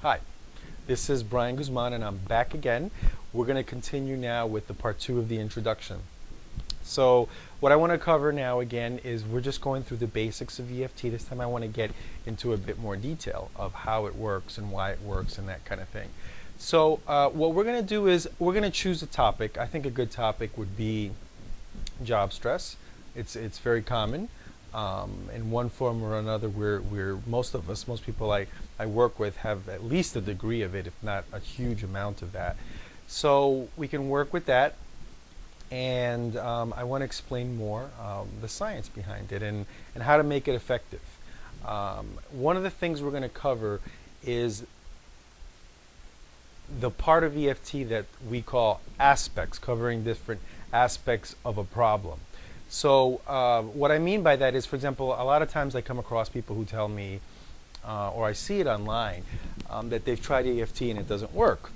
Hi, this is Brian Guzman and I'm back again. We're going to continue now with the part 2 of the introduction. So what I want to cover now again is we're just going through the basics of EFT. This time I want to get into a bit more detail of how it works and why it works and that kind of thing. So what we're going to do is we're going to choose a topic. I think a good topic would be job stress. It's very common. In one form or another, most people I work with have at least a degree of it, if not a huge amount of that. So we can work with that, and I want to explain more the science behind it and how to make it effective. One of the things we're going to cover is the part of EFT that we call aspects, covering different aspects of a problem. So what I mean by that is, for example, a lot of times I come across people who tell me, or I see it online, that they've tried EFT and it doesn't work.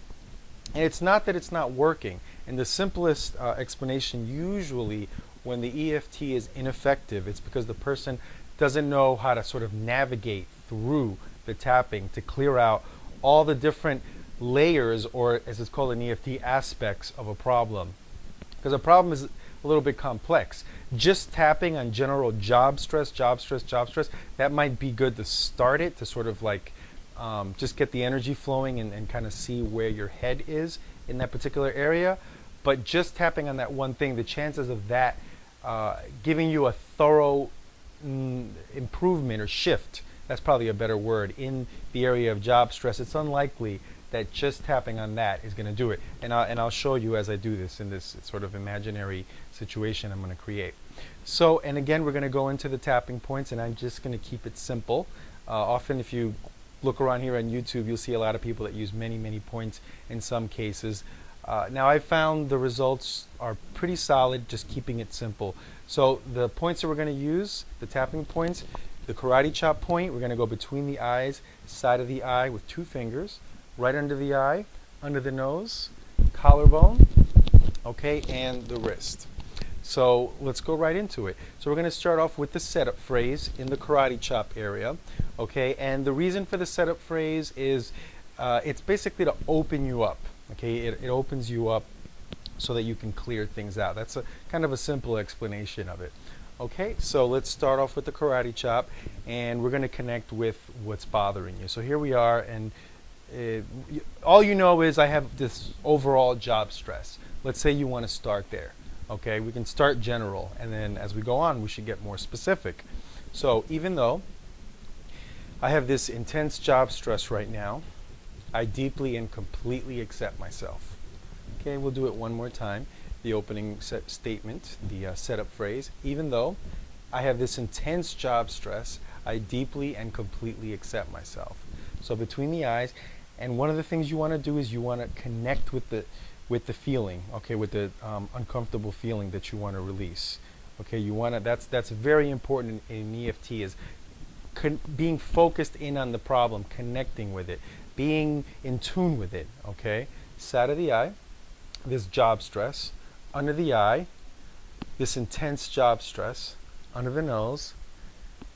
And it's not that it's not working. And the simplest explanation usually when the EFT is ineffective, it's because the person doesn't know how to sort of navigate through the tapping to clear out all the different layers, or as it's called in EFT, aspects of a problem. Because a problem is a little bit complex. Just tapping on general job stress, that might be good to start it, to sort of like just get the energy flowing and kind of see where your head is in that particular area. But just tapping on that one thing, the chances of that giving you a thorough improvement or shift, that's probably a better word, in the area of job stress, it's unlikely that just tapping on that is going to do it. And I'll show you as I do this in this sort of imaginary situation I'm going to create. So, and again, we're going to go into the tapping points, and I'm just going to keep it simple. Often if you look around here on YouTube, you'll see a lot of people that use many points in some cases. Now I found the results are pretty solid just keeping it simple. So the points that we're going to use, the tapping points, the karate chop point, we're going to go between the eyes, side of the eye with 2 fingers, right under the eye, under the nose, collarbone, okay, and the wrist. So let's go right into it. So we're going to start off with the setup phrase in the karate chop area, okay, and the reason for the setup phrase is it's basically to open you up, okay, it opens you up so that you can clear things out. That's a kind of a simple explanation of it. Okay, so let's start off with the karate chop, and we're going to connect with what's bothering you. So here we are, and all you know is I have this overall job stress. Let's say you want to start there. Okay, we can start general, and then as we go on, we should get more specific. So even though I have this intense job stress right now, I deeply and completely accept myself. Okay, we'll do it one more time. The opening statement, the setup phrase. Even though I have this intense job stress, I deeply and completely accept myself. So between the eyes, and one of the things you want to do is you want to connect with the feeling, okay, with the uncomfortable feeling that you want to release. Okay, you want to. That's very important in EFT, is being focused in on the problem, connecting with it, being in tune with it. Okay, side of the eye, this job stress. Under the eye, this intense job stress. Under the nose,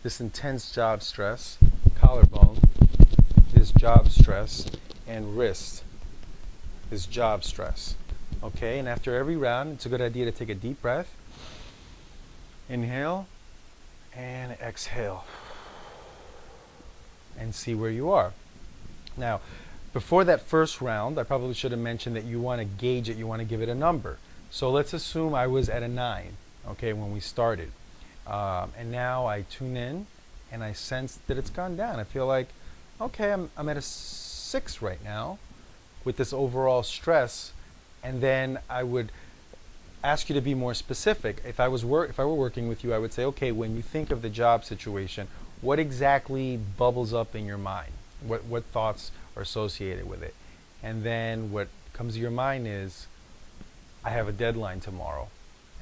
this intense job stress. Collarbone, this job stress, and wrist, this job stress. Okay, and after every round, it's a good idea to take a deep breath. Inhale and exhale, and see where you are. Now, before that first round, I probably should have mentioned that you want to gauge it, you want to give it a number. So let's assume I was at a 9, okay, when we started. And now I tune in and I sense that it's gone down. I feel like, okay, I'm at a 6 right now with this overall stress, and then I would ask you to be more specific. If I were working with you, I would say, okay, when you think of the job situation, what exactly bubbles up in your mind? What thoughts are associated with it? And then what comes to your mind is, I have a deadline tomorrow,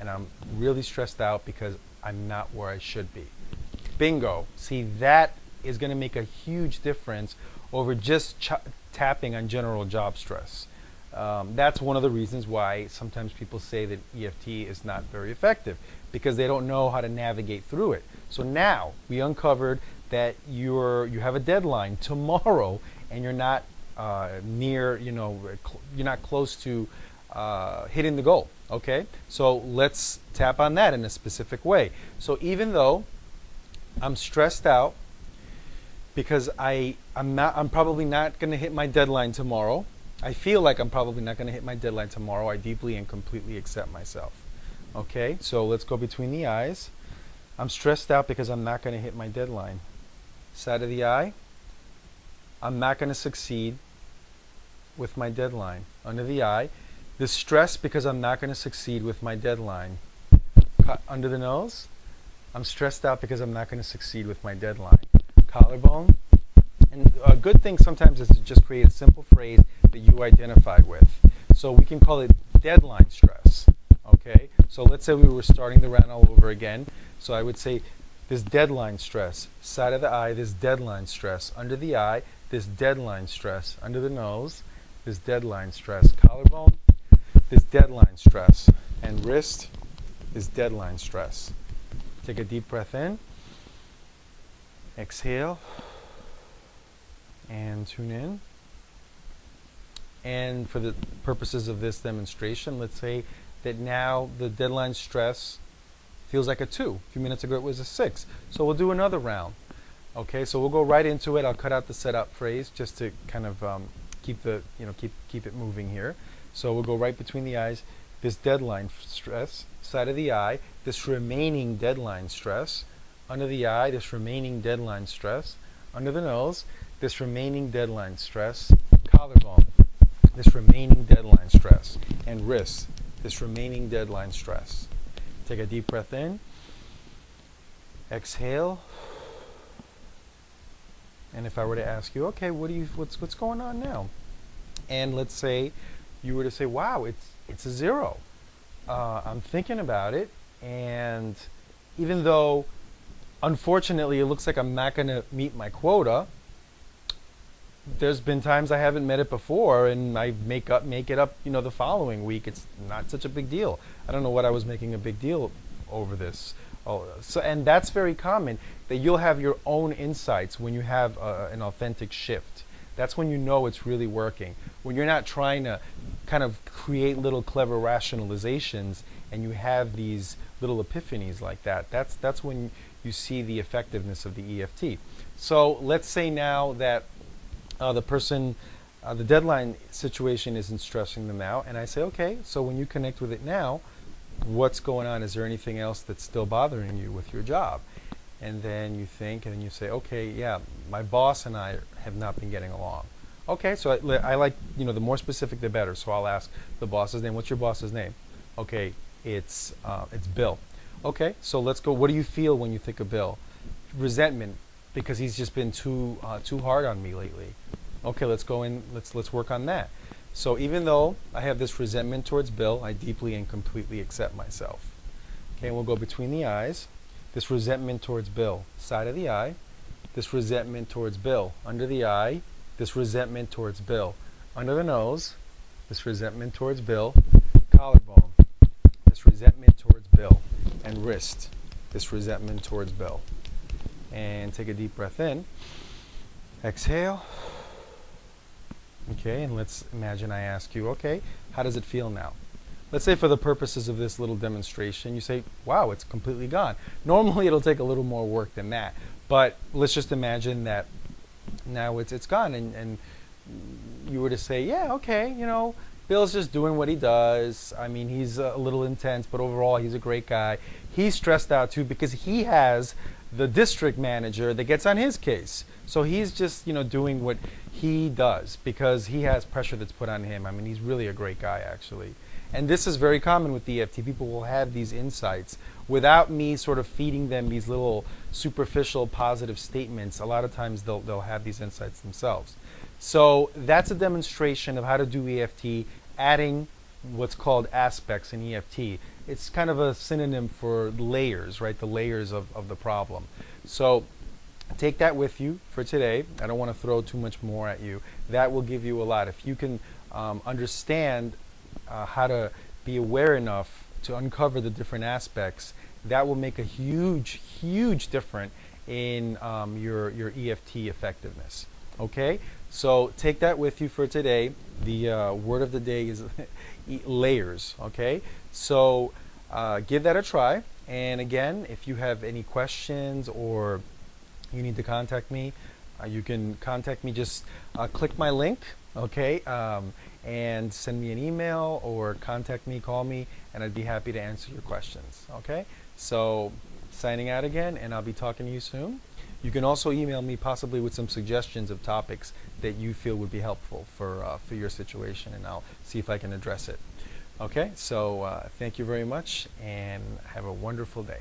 and I'm really stressed out because I'm not where I should be. Bingo. See, that is going to make a huge difference over just tapping on general job stress. That's one of the reasons why sometimes people say that EFT is not very effective, because they don't know how to navigate through it. So now we uncovered that you have a deadline tomorrow and you're not near, you're not close to hitting the goal. Okay, so let's tap on that in a specific way. So even though I'm stressed out because I'm probably not going to hit my deadline tomorrow. I feel like I'm probably not going to hit my deadline tomorrow. I deeply and completely accept myself. Okay, so let's go between the eyes. I'm stressed out because I'm not going to hit my deadline. Side of the eye, I'm not going to succeed with my deadline. Under the eye, the stress because I'm not going to succeed with my deadline. Under the nose, I'm stressed out because I'm not going to succeed with my deadline. Collarbone, and a good thing sometimes is to just create a simple phrase that you identify with. So we can call it deadline stress. Okay, so let's say we were starting the round all over again. So I would say this deadline stress, side of the eye, this deadline stress. Under the eye, this deadline stress. Under the nose, this deadline stress. Collarbone, this deadline stress. And wrist, this deadline stress. Take a deep breath in. Exhale. And tune in. And for the purposes of this demonstration, let's say that now the deadline stress feels like a 2. A few minutes ago it was a 6. So we'll do another round. Okay, so we'll go right into it. I'll cut out the setup phrase just to kind of keep it moving here. So we'll go right between the eyes. This deadline stress, side of the eye, this remaining deadline stress. Under the eye, this remaining deadline stress. Under the nose, this remaining deadline stress. Collarbone, this remaining deadline stress. And wrist, this remaining deadline stress. Take a deep breath in. Exhale. And if I were to ask you, okay, what's going on now? And let's say you were to say, wow, it's a 0. I'm thinking about it, and even though unfortunately it looks like I'm not going to meet my quota, there's been times I haven't met it before, and I make it up, the following week. It's not such a big deal. I don't know what I was making a big deal over this. And that's very common, that you'll have your own insights when you have an authentic shift. That's when you know it's really working. When you're not trying to kind of create little clever rationalizations and you have these little epiphanies like that, that's when you see the effectiveness of the EFT. So let's say now that the deadline situation isn't stressing them out, and I say, okay, so when you connect with it now, what's going on? Is there anything else that's still bothering you with your job? And then you think, and then you say, okay, yeah, my boss and I have not been getting along. Okay, so I like, the more specific the better. So I'll ask the boss's name. What's your boss's name? Okay, it's Bill. Okay, so let's go. What do you feel when you think of Bill? Resentment, because he's just been too hard on me lately. Okay, let's go in. Let's work on that. So even though I have this resentment towards Bill, I deeply and completely accept myself. Okay, and we'll go between the eyes. This resentment towards Bill, side of the eye. This resentment towards Bill, under the eye. This resentment towards Bill, under the nose. This resentment towards Bill, collarbone. This resentment towards Bill, and wrist. This resentment towards Bill. And take a deep breath in. Exhale. Okay, and let's imagine I ask you, okay, how does it feel now? Let's say for the purposes of this little demonstration, you say, wow, it's completely gone. Normally it'll take a little more work than that, but let's just imagine that now it's gone, and you were to say, yeah, okay, Bill's just doing what he does. I mean, he's a little intense, but overall he's a great guy. He's stressed out too because he has the district manager that gets on his case. So he's just, doing what he does because he has pressure that's put on him. I mean, he's really a great guy, actually. And this is very common with EFT. People will have these insights without me sort of feeding them these little superficial positive statements. A lot of times they'll have these insights themselves. So that's a demonstration of how to do EFT, adding what's called aspects in EFT. It's kind of a synonym for layers, right? The layers of the problem. So take that with you for today. I don't want to throw too much more at you. That will give you a lot. If you can understand how to be aware enough to uncover the different aspects, that will make a huge difference in your EFT effectiveness. Okay, so take that with you for today. The word of the day is layers. Okay, so give that a try. And again, if you have any questions or you need to contact me, you can contact me. Just click my link, okay, and send me an email or contact me, call me, and I'd be happy to answer your questions. Okay, so signing out again, and I'll be talking to you soon. You can also email me possibly with some suggestions of topics that you feel would be helpful for your situation, and I'll see if I can address it. Okay, so thank you very much, and have a wonderful day.